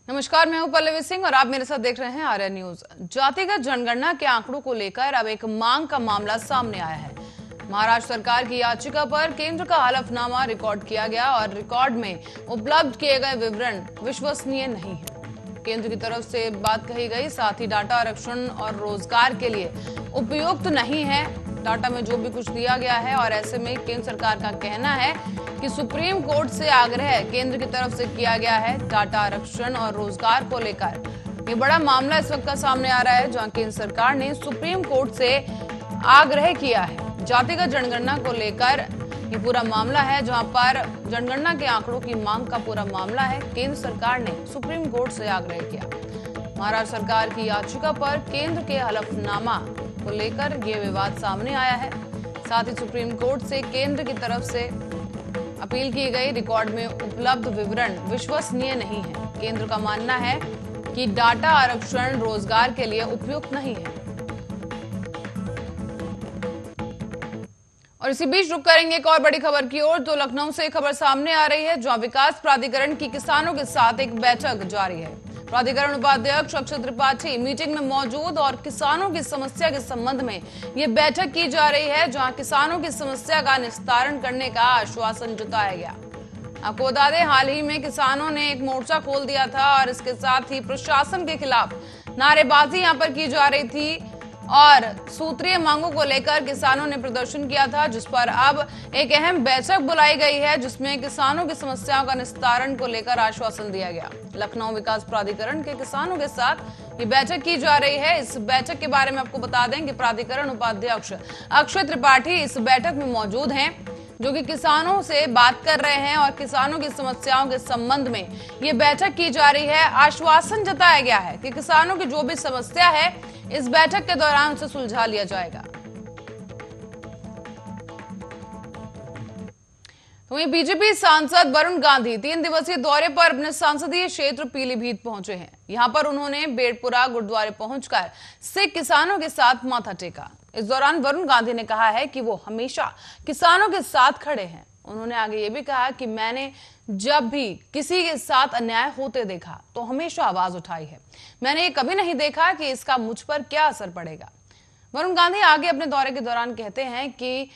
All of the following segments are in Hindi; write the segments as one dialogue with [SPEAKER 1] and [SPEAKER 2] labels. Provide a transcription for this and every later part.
[SPEAKER 1] नमस्कार, मैं हूं पल्लवी सिंह और आप मेरे साथ देख रहे हैं आर्या न्यूज। जातिगत जनगणना के आंकड़ों को लेकर अब एक मांग का मामला सामने आया है। महाराष्ट्र सरकार की याचिका पर केंद्र का हलफनामा रिकॉर्ड किया गया और रिकॉर्ड में उपलब्ध किए गए विवरण विश्वसनीय नहीं है। केंद्र की तरफ से बात कही गई, साथ ही डाटा आरक्षण और रोजगार के लिए उपयुक्त नहीं है डाटा में जो भी कुछ दिया गया है। और ऐसे में केंद्र सरकार का कहना है कि सुप्रीम कोर्ट से आग्रह केंद्र की तरफ से किया गया है डाटा आरक्षण और रोजगार को लेकर। ये बड़ा मामला इस वक्त का सामने आ रहा है, जहां केंद्र सरकार ने सुप्रीम कोर्ट से आग्रह किया है जातिगत जनगणना को लेकर। ये पूरा मामला है जहां पर जनगणना के आंकड़ों की मांग का पूरा मामला है। केंद्र सरकार ने सुप्रीम कोर्ट से आग्रह किया। महाराष्ट्र सरकार की याचिका पर केंद्र के हलफनामा को लेकर ये विवाद सामने आया है। साथ ही सुप्रीम कोर्ट से केंद्र की तरफ से अपील की गई, रिकॉर्ड में उपलब्ध विवरण विश्वसनीय नहीं है। केंद्र का मानना है कि डाटा आरक्षण रोजगार के लिए उपयुक्त नहीं है। और इसी बीच रुक करेंगे एक और बड़ी खबर की ओर। तो लखनऊ से खबर सामने आ रही है, जहां विकास प्राधिकरण की किसानों के साथ एक बैठक जारी है। प्राधिकरण उपाध्यक्ष अक्षय त्रिपाठी मीटिंग में मौजूद और किसानों की समस्या के संबंध में ये बैठक की जा रही है, जहां किसानों की समस्या का निस्तारण करने का आश्वासन जताया गया। आपको बता दें, हाल ही में किसानों ने एक मोर्चा खोल दिया था और इसके साथ ही प्रशासन के खिलाफ नारेबाजी यहां पर की जा रही थी और सूत्रीय मांगों को लेकर किसानों ने प्रदर्शन किया था, जिस पर अब एक अहम बैठक बुलाई गई है, जिसमें किसानों की समस्याओं का निस्तारण को लेकर आश्वासन दिया गया। लखनऊ विकास प्राधिकरण के किसानों के साथ ये बैठक की जा रही है। इस बैठक के बारे में आपको बता दें कि प्राधिकरण उपाध्यक्ष अक्षय त्रिपाठी इस बैठक में मौजूद हैं, जो कि किसानों से बात कर रहे हैं और किसानों की समस्याओं के संबंध में ये बैठक की जा रही है। आश्वासन जताया गया है कि किसानों की जो भी समस्या है इस बैठक के दौरान उसे सुलझा लिया जाएगा। तो वहीं बीजेपी सांसद वरुण गांधी 3 दिवसीय दौरे पर अपने संसदीय क्षेत्र पीलीभीत पहुंचे हैं। यहां पर उन्होंने बेड़पुरा गुरुद्वारे पहुंचकर सिख किसानों के साथ माथा टेका। इस दौरान वरुण गांधी ने कहा है कि वो हमेशा किसानों के साथ खड़े हैं। उन्होंने आगे ये भी कहा कि मैंने जब भी किसी के साथ अन्याय होते देखा तो हमेशा आवाज उठाई है। मैंने ये कभी नहीं देखा कि इसका मुझ पर क्या असर पड़ेगा। वरुण गांधी आगे अपने दौरे के दौरान कहते हैं कि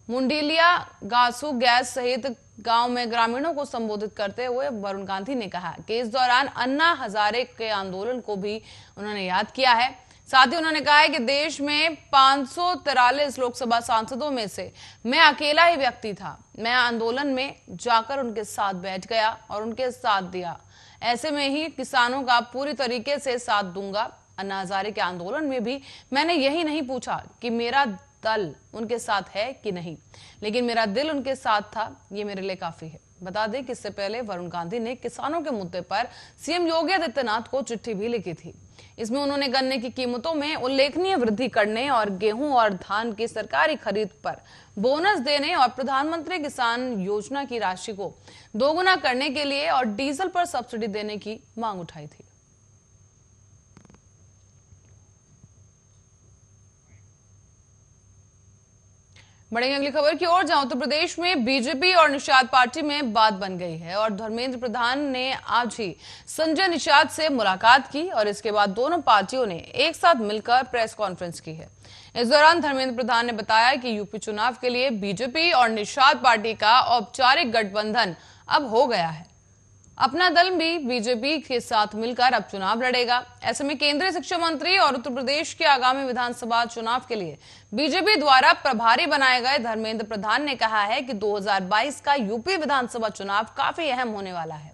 [SPEAKER 1] मुंडीलिया, गासू, गैस सहित गांव में ग्रामीणों को संबोधित करते हुए वरुण गांधी ने कहा कि इस दौरान अन्ना हजारे के आंदोलन को भी उन्होंने याद किया है। साथ ही उन्होंने कहा है कि देश में 543 लोकसभा सांसदों में से मैं अकेला ही व्यक्ति था। मैं आंदोलन में जाकर उनके साथ बैठ गया और उनके साथ दिया। ऐसे में ही किसानों का पूरी तरीके से साथ दूंगा। अन्ना हजारे के आंदोलन में भी मैंने यही नहीं पूछा कि मेरा दल उनके साथ है कि नहीं, लेकिन मेरा दिल उनके साथ था। ये मेरे लिए काफी है। बता दें कि इससे पहले वरुण गांधी ने किसानों के मुद्दे पर सीएम योगी आदित्यनाथ को चिट्ठी भी लिखी थी। इसमें उन्होंने गन्ने की कीमतों में उल्लेखनीय वृद्धि करने और गेहूं और धान की सरकारी खरीद पर बोनस देने और प्रधानमंत्री किसान योजना की राशि को दोगुना करने के लिए और डीजल पर सब्सिडी देने की मांग उठाई थी। बढ़ेंगे अगली खबर की ओर, जहां उत्तर प्रदेश में बीजेपी और निषाद पार्टी में बात बन गई है और धर्मेंद्र प्रधान ने आज ही संजय निषाद से मुलाकात की और इसके बाद दोनों पार्टियों ने एक साथ मिलकर प्रेस कॉन्फ्रेंस की है। इस दौरान धर्मेंद्र प्रधान ने बताया कि यूपी चुनाव के लिए बीजेपी और निषाद पार्टी का औपचारिक गठबंधन अब हो गया है। अपना दल भी बीजेपी के साथ मिलकर अब चुनाव लड़ेगा। ऐसे में केंद्रीय शिक्षा मंत्री और उत्तर प्रदेश के आगामी विधानसभा चुनाव के लिए बीजेपी द्वारा प्रभारी बनाए गए धर्मेंद्र प्रधान ने कहा है कि 2022 का यूपी विधानसभा चुनाव काफी अहम होने वाला है।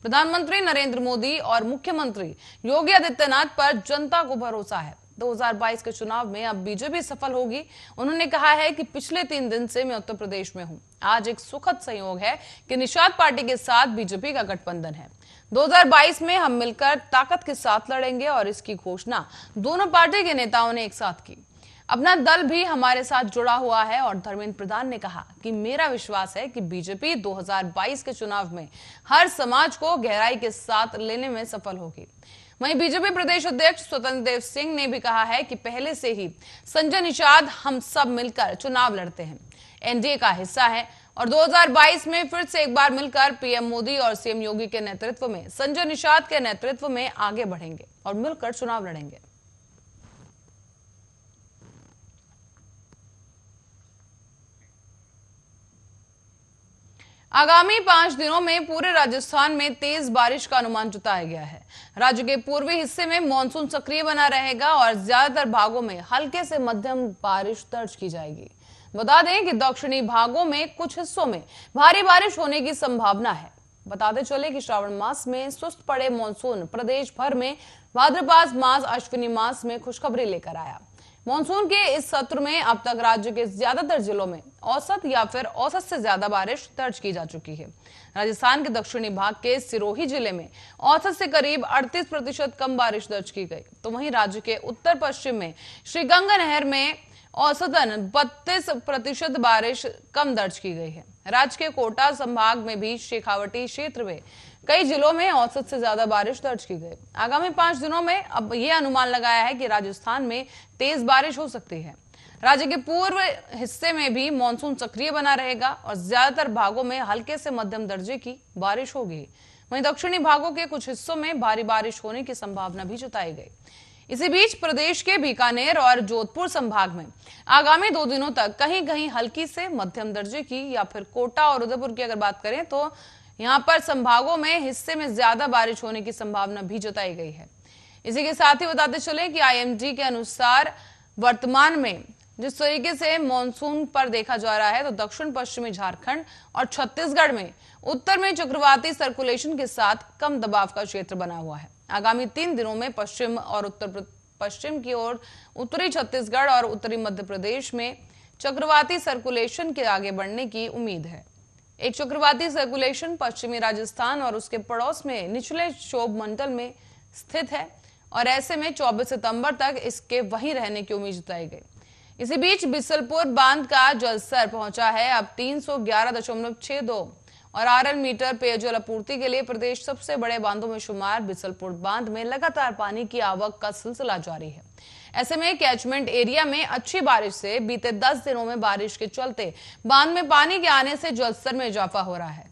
[SPEAKER 1] प्रधानमंत्री नरेंद्र मोदी और मुख्यमंत्री योगी आदित्यनाथ पर जनता को भरोसा है। 2022 के चुनाव में अब बीजेपी सफल होगी। उन्होंने कहा है कि पिछले 3 दिन से मैं उत्तर प्रदेश में हूं। आज एक सुखद संयोग है कि निषाद पार्टी के साथ बीजेपी का गठबंधन है। 2022 में हम मिलकर ताकत के साथ लड़ेंगे और इसकी घोषणा दोनों पार्टी के नेताओं ने एक साथ की। अपना दल भी हमारे साथ जुड़ा हुआ है और धर्मेंद्र प्रधान ने कहा कि मेरा विश्वास है कि बीजेपी 2022 के चुनाव में हर समाज को गहराई के साथ लेने में सफल होगी। वहीं बीजेपी प्रदेश अध्यक्ष स्वतंत्र देव सिंह ने भी कहा है कि पहले से ही संजय निषाद हम सब मिलकर चुनाव लड़ते हैं, एनडीए का हिस्सा है। और 2022 में फिर से एक बार मिलकर पीएम मोदी और सीएम योगी के नेतृत्व में, संजय निषाद के नेतृत्व में आगे बढ़ेंगे और मिलकर चुनाव लड़ेंगे। आगामी 5 दिनों में पूरे राजस्थान में तेज बारिश का अनुमान जताया गया है। राज्य के पूर्वी हिस्से में मानसून सक्रिय बना रहेगा और ज्यादातर भागों में हल्के से मध्यम बारिश दर्ज की जाएगी। बता दें कि दक्षिणी भागों में कुछ हिस्सों में भारी बारिश होने की संभावना है। बताते चले कि श्रावण मास में सुस्त पड़े मानसून प्रदेश भर में भाद्रपद मास अश्विनी मास में खुशखबरी लेकर आया। मानसून के इस सत्र में अब तक राज्य के ज्यादातर जिलों में औसत या फिर औसत से ज्यादा बारिश दर्ज की जा चुकी है। राजस्थान के दक्षिणी भाग के सिरोही जिले में औसत से करीब 38% कम बारिश दर्ज की गई, तो वहीं राज्य के उत्तर पश्चिम में श्रीगंगानहर में औसतन 32% बारिश कम दर्ज की गई है। राज्य के कोटा संभाग में भी शेखावटी क्षेत्र में कई जिलों में औसत से ज्यादा बारिश दर्ज की गई। आगामी 5 दिनों में अब यह अनुमान लगाया है कि राजस्थान में तेज बारिश हो सकती है। राज्य के पूर्व हिस्से में भी मानसून सक्रिय बना रहेगा और ज्यादातर भागों में हल्के से मध्यम दर्जे की बारिश होगी। वहीं दक्षिणी भागों के कुछ हिस्सों में भारी बारिश होने की संभावना भी जताई गई। इसी बीच प्रदेश के बीकानेर और जोधपुर संभाग में आगामी 2 दिनों तक कहीं कहीं हल्की से मध्यम दर्जे की या फिर कोटा और उदयपुर की अगर बात करें तो यहां पर संभागों में हिस्से में ज्यादा बारिश होने की संभावना भी जताई गई है। इसी के साथ ही बताते चले कि आईएमडी के अनुसार वर्तमान में जिस तरीके से मानसून पर देखा जा रहा है तो दक्षिण पश्चिमी झारखंड और छत्तीसगढ़ में उत्तर में चक्रवाती सर्कुलेशन के साथ कम दबाव का क्षेत्र बना हुआ है। आगामी 3 दिनों में पश्चिम और उत्तर पश्चिम की ओर उत्तरी छत्तीसगढ़ और उत्तरी मध्य प्रदेश में चक्रवाती सर्कुलेशन के आगे बढ़ने की उम्मीद है। एक चक्रवाती सर्कुलेशन पश्चिमी राजस्थान और उसके पड़ोस में निचले क्षोभ मंडल में स्थित है और ऐसे में 24 सितंबर तक इसके वहीं रहने की उम्मीद जताई गई। इसी बीच बिसलपुर बांध का जलस्तर पहुंचा है अब 311.62 और आरएल मीटर। पेयजल आपूर्ति के लिए प्रदेश सबसे बड़े बांधों में शुमार बिसलपुर बांध में लगातार पानी की आवक का सिलसिला जारी है। ऐसे में कैचमेंट एरिया में अच्छी बारिश से बीते 10 दिनों में बारिश के चलते बांध में पानी के आने से जलस्तर में इजाफा हो रहा है।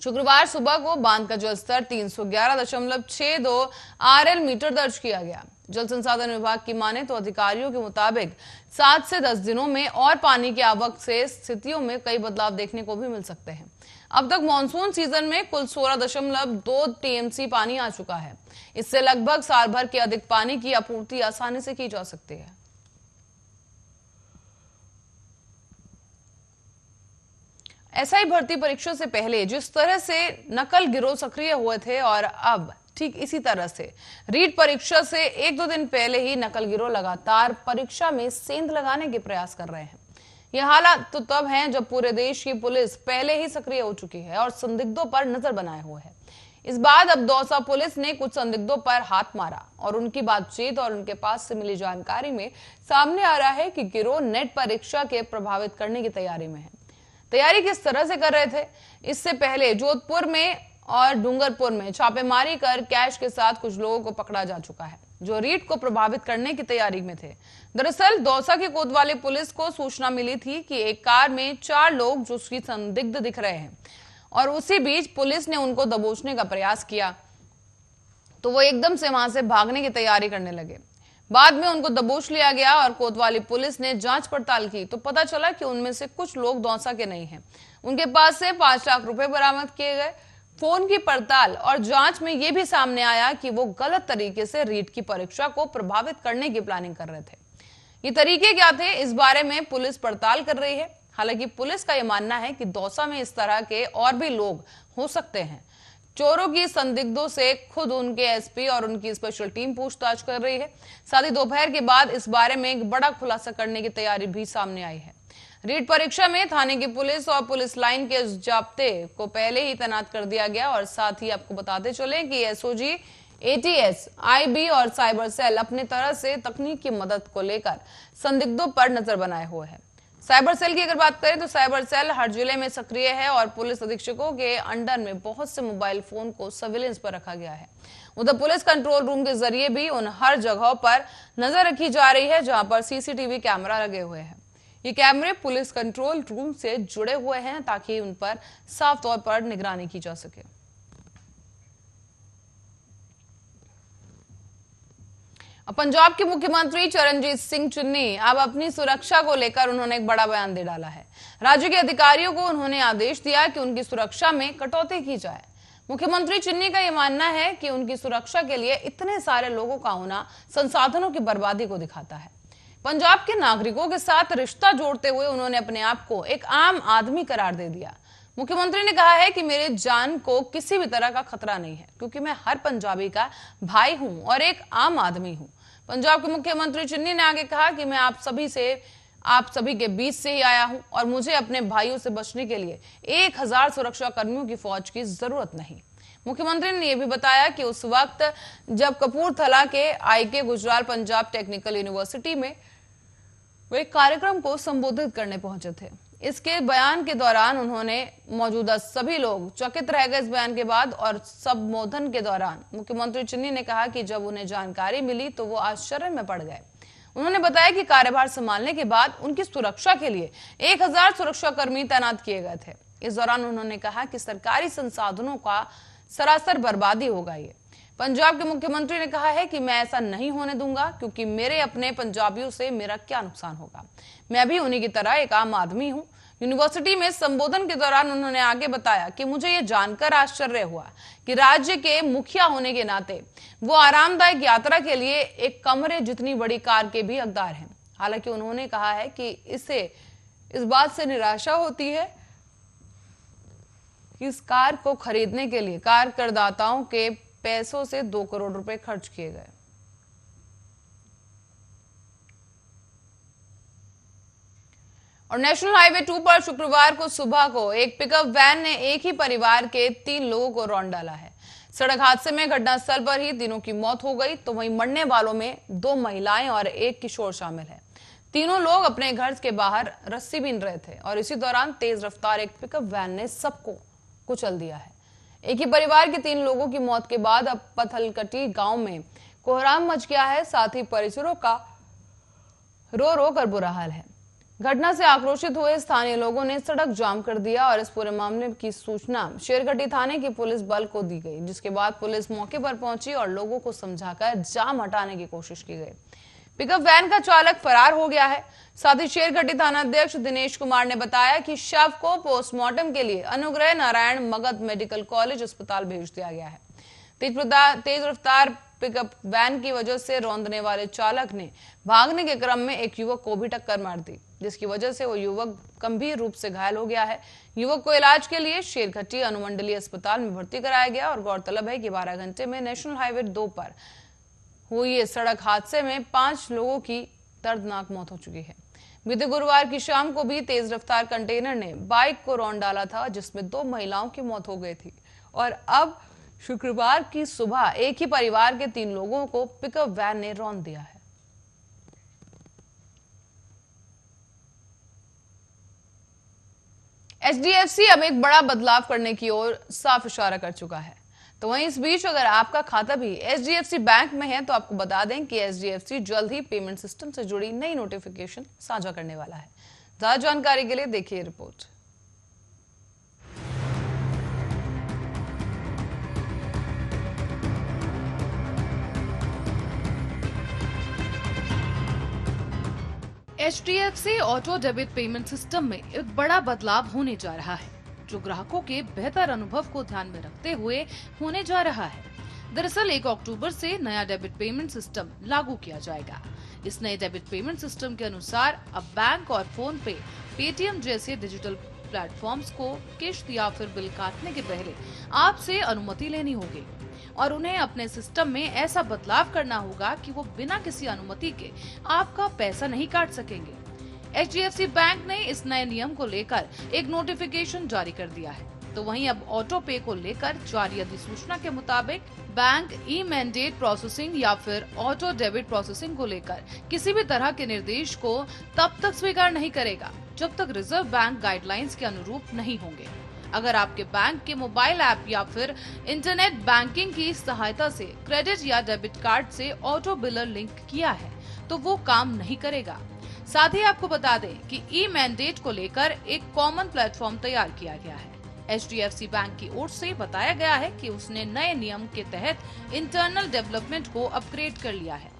[SPEAKER 1] शुक्रवार सुबह को बांध का जलस्तर 311.62 आरएल मीटर दर्ज किया गया। जल संसाधन विभाग की माने तो अधिकारियों के मुताबिक 7 से 10 दिनों में और पानी की आवक से स्थितियों में कई बदलाव देखने को भी मिल सकते हैं। अब तक मानसून सीजन में कुल 16.2 टीएमसी पानी आ चुका है। इससे लगभग साल भर के अधिक पानी की आपूर्ति आसानी से की जा सकती है। एसआई भर्ती परीक्षा से पहले जिस तरह से नकल गिरोह सक्रिय हुए थे और अब ठीक इसी तरह से रीट परीक्षा से 1-2 दिन पहले ही नकल गिरोह लगातार परीक्षा में सेंध लगाने के प्रयास कर रहे हैं। यह हालात तो तब हैं जब पूरे देश की पुलिस पहले ही सक्रिय हो चुकी है और संदिग्धों पर नजर बनाए हुए है। इस बाद अब दौसा पुलिस ने कुछ संदिग्धों पर हाथ मारा और उनकी बातचीत और उनके पास से मिली जानकारी में सामने आ रहा है कि गिरोह नेट परीक्षा के प्रभावित करने की तैयारी में है। तैयारी किस तरह से कर रहे थे? इससे पहले जोधपुर में और डूंगरपुर में छापेमारी कर कैश के साथ कुछ लोगों को पकड़ा जा चुका है जो रीट को प्रभावित करने की तैयारी में थे। दरअसल दौसा की कोतवाली पुलिस को सूचना मिली थी कि एक कार में 4 लोग जो उसकी संदिग्ध दिख रहे हैं और उसी बीच पुलिस ने उनको दबोचने का प्रयास किया तो वो एकदम से वहां से भागने की तैयारी करने लगे। बाद में उनको दबोच लिया गया और कोतवाली पुलिस ने जांच पड़ताल की तो पता चला कि उनमें से कुछ लोग दौसा के नहीं हैं। उनके पास से 5 लाख रुपए बरामद किए गए। फोन की पड़ताल और जांच में यह भी सामने आया कि वो गलत तरीके से रीट की परीक्षा को प्रभावित करने की प्लानिंग कर रहे थे। ये तरीके क्या थे, इस बारे में पुलिस पड़ताल कर रही है। हालांकि पुलिस का यह मानना है कि दौसा में इस तरह के और भी लोग हो सकते हैं। चोरों की संदिग्धों से खुद उनके एसपी और उनकी स्पेशल टीम पूछताछ कर रही है। साथ ही दोपहर के बाद इस बारे में एक बड़ा खुलासा करने की तैयारी भी सामने आई है। रीट परीक्षा में थाने की पुलिस और पुलिस लाइन के जाब्ते को पहले ही तैनात कर दिया गया और साथ ही आपको बताते चले कि एसओजी, एटीएस, आईबी और साइबर सेल अपनी तरह से तकनीक की मदद को लेकर संदिग्धों पर नजर बनाए हुए है। साइबर सेल की अगर बात करें तो साइबर सेल हर जिले में सक्रिय है और पुलिस अधीक्षकों के अंडर में बहुत से मोबाइल फोन को सर्विलेंस पर रखा गया है। उधर पुलिस कंट्रोल रूम के जरिए भी उन हर जगहों पर नजर रखी जा रही है जहां पर सीसीटीवी कैमरा लगे हुए हैं। ये कैमरे पुलिस कंट्रोल रूम से जुड़े हुए हैं ताकि उन पर साफ तौर पर निगरानी की जा सके। पंजाब के मुख्यमंत्री चरणजीत सिंह चन्नी अब अपनी सुरक्षा को लेकर उन्होंने एक बड़ा बयान दे डाला है। राज्य के अधिकारियों को उन्होंने आदेश दिया कि उनकी सुरक्षा में कटौती की जाए। मुख्यमंत्री चन्नी का यह मानना है कि उनकी सुरक्षा के लिए इतने सारे लोगों का होना संसाधनों की बर्बादी को दिखाता है। पंजाब के नागरिकों के साथ रिश्ता जोड़ते हुए उन्होंने अपने आप को एक आम आदमी करार दे दिया। मुख्यमंत्री ने कहा है कि मेरे जान को किसी भी तरह का खतरा नहीं है, क्योंकि मैं हर पंजाबी का भाई हूं और एक आम आदमी हूं। पंजाब के मुख्यमंत्री चन्नी ने आगे कहा कि मैं आप सभी के बीच से ही आया हूं और मुझे अपने भाइयों से बचने के लिए 1000 सुरक्षा कर्मियों की फौज की जरूरत नहीं। मुख्यमंत्री ने यह भी बताया कि उस वक्त जब कपूरथला के IK Gujral Punjab technical university में वे कार्यक्रम को संबोधित करने पहुंचे थे। इसके बयान के दौरान उन्होंने मौजूदा सभी लोग चकित रह गए। इस बयान के बाद और संबोधन के दौरान मुख्यमंत्री चन्नी ने कहा कि जब उन्हें जानकारी मिली तो वो आश्चर्य में पड़ गए। उन्होंने बताया कि कार्यभार संभालने के बाद उनकी सुरक्षा के लिए 1000 सुरक्षा कर्मी तैनात किए गए थे। इस दौरान उन्होंने कहा कि सरकारी संसाधनों का सरासर बर्बादी होगा। ये पंजाब के मुख्यमंत्री ने कहा है कि मैं ऐसा नहीं होने दूंगा, क्योंकि मेरे अपने पंजाबियों से मेरा क्या नुकसान होगा। मैं भी उन्हीं की तरह एक आम आदमी हूं। यूनिवर्सिटी में संबोधन के दौरान उन्होंने आगे बताया कि मुझे यह जानकर आश्चर्य हुआ कि राज्य के मुखिया होने के नाते वो आरामदायक यात्रा के लिए एक कमरे जितनी बड़ी कार के भी हकदार हैं। हालांकि उन्होंने कहा है कि इस बात से निराशा होती है कि इस कार को खरीदने के लिए कार करदाताओं के पैसों से 2 करोड़ रुपए खर्च किए गए। और नेशनल हाईवे 2 पर शुक्रवार को सुबह को एक पिकअप वैन ने एक ही परिवार के 3 लोगों को रौंद डाला है। सड़क हादसे में घटनास्थल पर ही तीनों की मौत हो गई, तो वहीं मरने वालों में 2 महिलाएं और 1 किशोर शामिल है। तीनों लोग अपने घर के बाहर रस्सी बीन रहे थे और इसी दौरान तेज रफ्तार एक पिकअप वैन ने सबको कुचल दिया है। एक ही परिवार के 3 लोगों की मौत के बाद अब पथलकटी गांव में कोहराम मच गया है। साथ ही परिसरों का रो रो कर बुरा हाल है। घटना से आक्रोशित हुए स्थानीय लोगों ने सड़क जाम कर दिया और इस पूरे मामले की सूचना शेरघटी थाने की पुलिस बल को दी गई, जिसके बाद पुलिस मौके पर पहुंची और लोगों को समझाकर जाम हटाने की कोशिश की गई। पिकअप वैन का चालक फरार हो गया है। साथ ही शेरघटी थाना अध्यक्ष दिनेश कुमार ने बताया कि शव को पोस्टमार्टम के लिए अनुग्रह नारायण मगध मेडिकल कॉलेज अस्पताल भेज दिया गया है। तेज रफ्तार पिकअप वैन की वजह से रौंदने वाले चालक ने भागने के क्रम में एक युवक को भी टक्कर मार दी, जिसकी वजह से वो युवक गंभीर रूप से घायल हो गया है। युवक को इलाज के लिए शेरघटी अनुमंडलीय अस्पताल में भर्ती कराया गया और गौरतलब है कि 12 घंटे में नेशनल हाईवे 2 पर हुई सड़क हादसे में 5 लोगों की दर्दनाक मौत हो चुकी है। बीते गुरुवार की शाम को भी तेज रफ्तार कंटेनर ने बाइक को रौंद डाला था, जिसमें 2 महिलाओं की मौत हो गई थी और अब शुक्रवार की सुबह एक ही परिवार के 3 लोगों को पिकअप वैन ने रौंद दिया है। HDFC अब एक बड़ा बदलाव करने की ओर साफ इशारा कर चुका है। तो वहीं इस बीच अगर आपका खाता भी HDFC बैंक में है तो आपको बता दें कि HDFC जल्द ही पेमेंट सिस्टम से जुड़ी नई नोटिफिकेशन साझा करने वाला है। ज्यादा जानकारी के लिए देखिए report.
[SPEAKER 2] HDFC auto debit payment system में एक बड़ा बदलाव होने जा रहा है, जो ग्राहकों के बेहतर अनुभव को ध्यान में रखते हुए होने जा रहा है। दरअसल 1 अक्टूबर से नया डेबिट पेमेंट सिस्टम लागू किया जाएगा। इस नए डेबिट पेमेंट सिस्टम के अनुसार अब बैंक और फोन पे, पेटीएम जैसे डिजिटल प्लेटफॉर्म्स को किश्त या फिर बिल काटने के पहले आपसे अनुमति लेनी होगी और उन्हें अपने सिस्टम में ऐसा बदलाव करना होगा कि वो बिना किसी अनुमति के आपका पैसा नहीं काट सकेंगे। HDFC बैंक ने इस नए नियम को लेकर एक नोटिफिकेशन जारी कर दिया है। तो वहीं अब ऑटो पे को लेकर जारी अधिसूचना के मुताबिक बैंक ई मैंडेट प्रोसेसिंग या फिर ऑटो डेबिट प्रोसेसिंग को लेकर किसी भी तरह के निर्देश को तब तक स्वीकार नहीं करेगा जब तक रिजर्व बैंक गाइडलाइंस के अनुरूप नहीं होंगे। अगर आपके बैंक के मोबाइल ऐप या फिर इंटरनेट बैंकिंग की सहायता से क्रेडिट या डेबिट कार्ड से ऑटो बिलर लिंक किया है तो वो काम नहीं करेगा। साथ ही आपको बता दें कि ई मैंडेट को लेकर एक कॉमन प्लेटफॉर्म तैयार किया गया है। HDFC बैंक की ओर से बताया गया है कि उसने नए नियम के तहत इंटरनल डेवलपमेंट को अपग्रेड कर लिया है।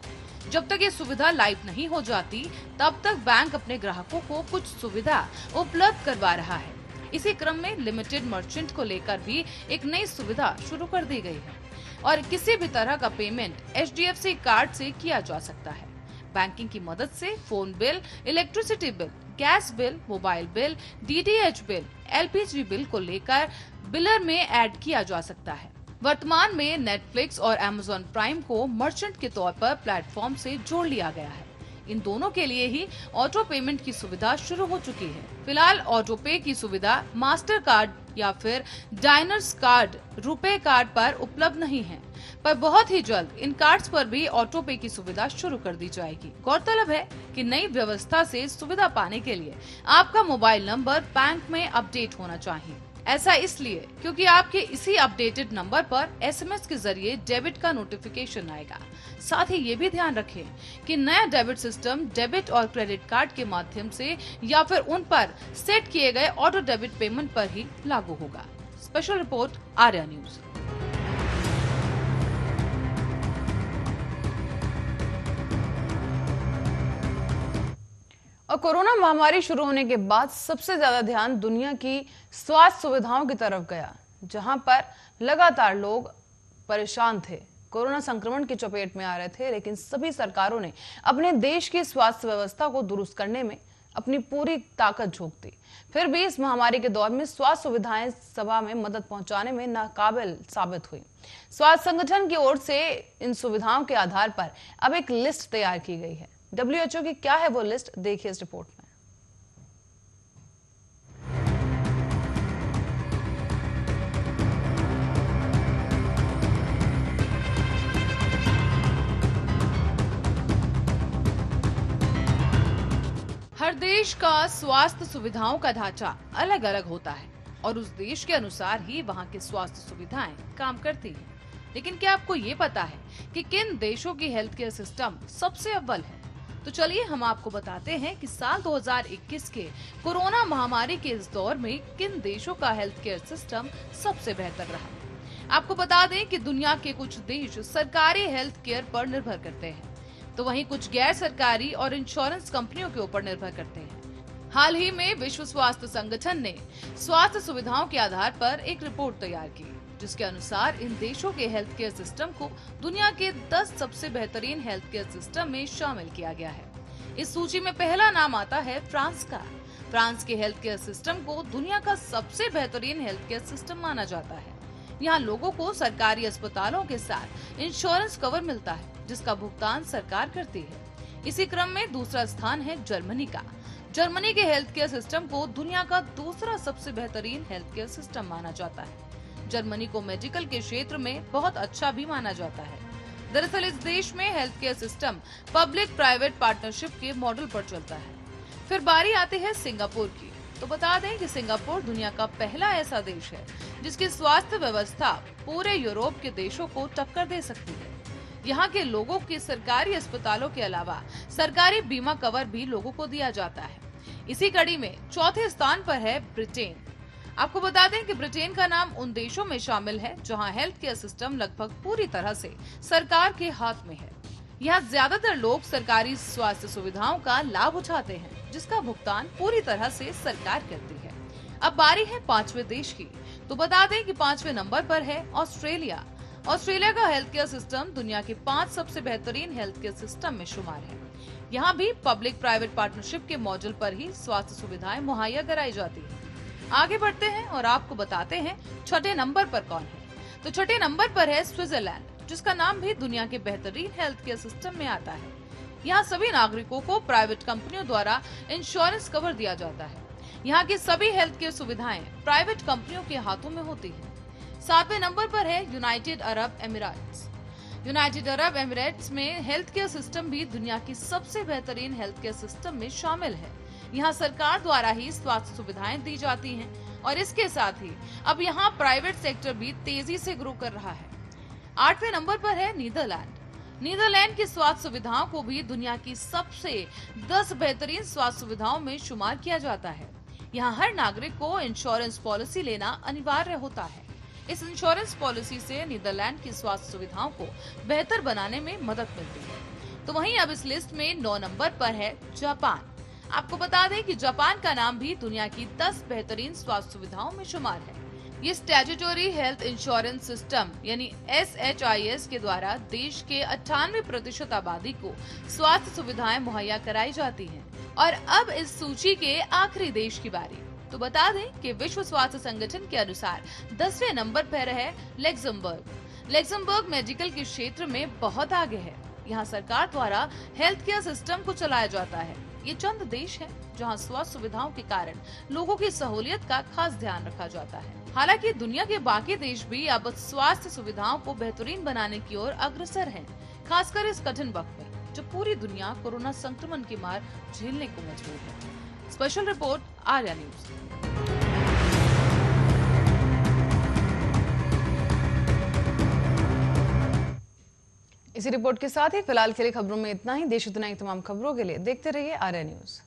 [SPEAKER 2] जब तक ये सुविधा लाइव नहीं हो जाती, तब तक बैंक अपने ग्राहकों को कुछ सुविधा उपलब्ध करवा रहा है। इसी क्रम में लिमिटेड मर्चेंट को लेकर भी एक नई सुविधा शुरू कर दी गई है और किसी भी तरह का पेमेंट HDFC कार्ड से किया जा सकता है। बैंकिंग की मदद से phone bill, electricity bill, gas bill, mobile bill, DTH bill, LPG bill को लेकर बिलर में ऐड किया जा सकता है। वर्तमान में नेटफ्लिक्स और Amazon प्राइम को मर्चेंट के तौर पर प्लेटफॉर्म से जोड़ लिया गया है। इन दोनों के लिए ही ऑटो पेमेंट की सुविधा शुरू हो चुकी है। फिलहाल ऑटो पे की सुविधा मास्टर कार्ड या फिर डाइनर्स कार्ड, रुपे कार्ड पर उपलब्ध नहीं है, पर बहुत ही जल्द इन कार्ड्स पर भी ऑटो पे की सुविधा शुरू कर दी जाएगी। गौरतलब है कि नई व्यवस्था से सुविधा पाने के लिए आपका मोबाइल नंबर बैंक में अपडेट होना चाहिए। ऐसा इसलिए क्योंकि आपके इसी अपडेटेड नंबर पर SMS के जरिए डेबिट का नोटिफिकेशन आएगा। साथ ही ये भी ध्यान रखें कि नया डेबिट सिस्टम डेबिट और क्रेडिट कार्ड के माध्यम से या फिर उन पर सेट किए गए ऑटो डेबिट पेमेंट पर ही लागू होगा। Special report, Arya news.
[SPEAKER 1] और कोरोना महामारी शुरू होने के बाद सबसे ज्यादा ध्यान दुनिया की स्वास्थ्य सुविधाओं की तरफ गया, जहां पर लगातार लोग परेशान थे, कोरोना संक्रमण की चपेट में आ रहे थे। लेकिन सभी सरकारों ने अपने देश की स्वास्थ्य व्यवस्था को दुरुस्त करने में अपनी पूरी ताकत झोंक दी। फिर भी इस महामारी के दौर में स्वास्थ्य सुविधाएं सभा में मदद पहुंचाने में नाकाबिल साबित हुई। स्वास्थ्य संगठन की ओर से इन सुविधाओं के आधार पर अब एक लिस्ट तैयार की गई है। WHO की क्या है वो लिस्ट, देखिए इस रिपोर्ट में।
[SPEAKER 2] हर देश का स्वास्थ्य सुविधाओं का ढांचा अलग अलग होता है और उस देश के अनुसार ही वहाँ की स्वास्थ्य सुविधाएं काम करती हैं। लेकिन क्या आपको ये पता है कि किन देशों की हेल्थ केयर सिस्टम सबसे अव्वल है? तो चलिए हम आपको बताते हैं कि साल 2021 के कोरोना महामारी के इस दौर में किन देशों का हेल्थ केयर सिस्टम सबसे बेहतर रहा। आपको बता दें कि दुनिया के कुछ देश सरकारी हेल्थ केयर पर निर्भर करते हैं, तो वहीं कुछ गैर सरकारी और इंश्योरेंस कंपनियों के ऊपर निर्भर करते हैं। हाल ही में विश्व स्वास्थ्य संगठन ने स्वास्थ्य सुविधाओं के आधार पर एक रिपोर्ट तैयार की, जिसके अनुसार इन देशों के हेल्थ केयर सिस्टम को दुनिया के 10 सबसे बेहतरीन हेल्थ केयर सिस्टम में शामिल किया गया है। इस सूची में पहला नाम आता है फ्रांस का। फ्रांस के हेल्थ केयर सिस्टम को दुनिया का सबसे बेहतरीन हेल्थ केयर सिस्टम माना जाता है। यहाँ लोगों को सरकारी अस्पतालों के साथ इंश्योरेंस कवर मिलता है, जिसका भुगतान सरकार करती है। इसी क्रम में दूसरा स्थान है जर्मनी का। जर्मनी के हेल्थ केयर सिस्टम को दुनिया का दूसरा सबसे बेहतरीन हेल्थ केयर सिस्टम माना जाता है। जर्मनी को मेडिकल के क्षेत्र में बहुत अच्छा भी माना जाता है। दरअसल इस देश में health care system public private partnership के मॉडल पर चलता है। फिर बारी आती है सिंगापुर की। तो बता दें कि सिंगापुर दुनिया का पहला ऐसा देश है जिसकी स्वास्थ्य व्यवस्था पूरे यूरोप के देशों को टक्कर दे सकती है। यहाँ के लोगों के सरकारी अस्पतालों के अलावा सरकारी बीमा कवर भी लोगों को दिया जाता है। इसी कड़ी में चौथे स्थान पर है ब्रिटेन। आपको बता दें कि ब्रिटेन का नाम उन देशों में शामिल है जहां हेल्थ केयर सिस्टम लगभग पूरी तरह से सरकार के हाथ में है। यहाँ ज्यादातर लोग सरकारी स्वास्थ्य सुविधाओं का लाभ उठाते हैं, जिसका भुगतान पूरी तरह से सरकार करती है। अब बारी है पांचवें देश की। तो बता दें कि पांचवें नंबर पर है ऑस्ट्रेलिया। ऑस्ट्रेलिया का हेल्थ केयर सिस्टम दुनिया के 5 सबसे बेहतरीन हेल्थ केयर सिस्टम में शुमार है। यहाँ भी पब्लिक प्राइवेट पार्टनरशिप के मॉडल पर ही स्वास्थ्य सुविधाएं मुहैया कराई जाती है। आगे बढ़ते हैं और आपको बताते हैं छठे नंबर पर कौन है। तो छठे नंबर पर है स्विट्जरलैंड, जिसका नाम भी दुनिया के बेहतरीन हेल्थ केयर सिस्टम में आता है। यहाँ सभी नागरिकों को प्राइवेट कंपनियों द्वारा इंश्योरेंस कवर दिया जाता है। यहाँ की सभी हेल्थ केयर सुविधाएं प्राइवेट कंपनियों के हाथों में होती है। 7वें नंबर पर है United Arab Emirates. United Arab Emirates में हेल्थ केयर सिस्टम भी दुनिया की सबसे बेहतरीन हेल्थ केयर सिस्टम में शामिल है। यहाँ सरकार द्वारा ही स्वास्थ्य सुविधाएं दी जाती हैं और इसके साथ ही अब यहाँ प्राइवेट सेक्टर भी तेजी से ग्रो कर रहा है। 8वें नंबर पर है नीदरलैंड। नीदरलैंड की स्वास्थ्य सुविधाओं को भी दुनिया की सबसे 10 बेहतरीन स्वास्थ्य सुविधाओं में शुमार किया जाता है। यहाँ हर नागरिक को इंश्योरेंस पॉलिसी लेना अनिवार्य होता है। इस इंश्योरेंस पॉलिसी से नीदरलैंड की स्वास्थ्य सुविधाओं को बेहतर बनाने में मदद मिलती है। तो वहीं अब इस लिस्ट में 9 नंबर पर है जापान। आपको बता दें कि जापान का नाम भी दुनिया की 10 बेहतरीन स्वास्थ्य सुविधाओं में शुमार है। ये स्टैट्यूटरी हेल्थ इंश्योरेंस सिस्टम यानी SHIS के द्वारा देश के 98% आबादी को स्वास्थ्य सुविधाएं मुहैया कराई जाती हैं। और अब इस सूची के आखिरी देश की बारी। तो बता दें कि विश्व स्वास्थ्य संगठन के अनुसार 10वें नंबर पर है लग्जमबर्ग। लग्जमबर्ग मेडिकल के क्षेत्र में बहुत आगे है। यहाँ सरकार द्वारा हेल्थ केयर सिस्टम को चलाया जाता है। ये चंद देश हैं जहाँ स्वास्थ्य सुविधाओं के कारण लोगों की सहूलियत का खास ध्यान रखा जाता है। हालांकि दुनिया के बाकी देश भी अब स्वास्थ्य सुविधाओं को बेहतरीन बनाने की ओर अग्रसर हैं, खासकर इस कठिन वक्त में जब पूरी दुनिया कोरोना संक्रमण की मार झेलने को मजबूर है। Special report Arya news.
[SPEAKER 1] इसी रिपोर्ट के साथ ही फिलहाल के लिए खबरों में इतना ही। देश दुनिया की तमाम खबरों के लिए देखते रहिए आर्या न्यूज।